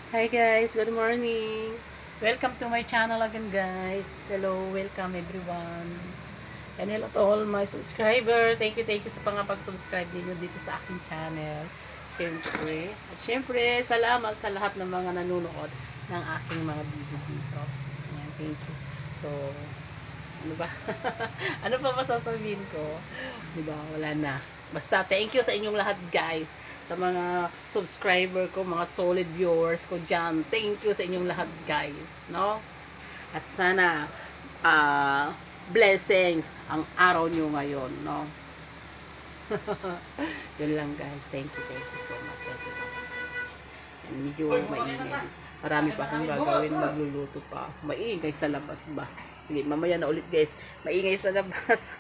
Hi guys, good morning. Welcome to my channel again guys. Hello, welcome everyone. And hello to all my subscriber. Thank you sa pag-subscribe ninyo dito sa aking channel. Syempre, salamat sa lahat ng mga nanonood ng aking mga video dito. Ayan, thank you. So, ano ba? Ano pa masasabihin ko? Diba, wala na. Basta, thank you sa inyong lahat guys. Sa mga subscriber ko, mga solid viewers ko dyan. Thank you sa inyong lahat guys. No? At sana, blessings ang araw nyo ngayon. No? Yun lang guys. Thank you so much everyone. And medyo maingay. Marami pa akong gagawin, magluluto pa. Maingay sa labas ba? Sige, mamaya na ulit guys. Maingay sa labas.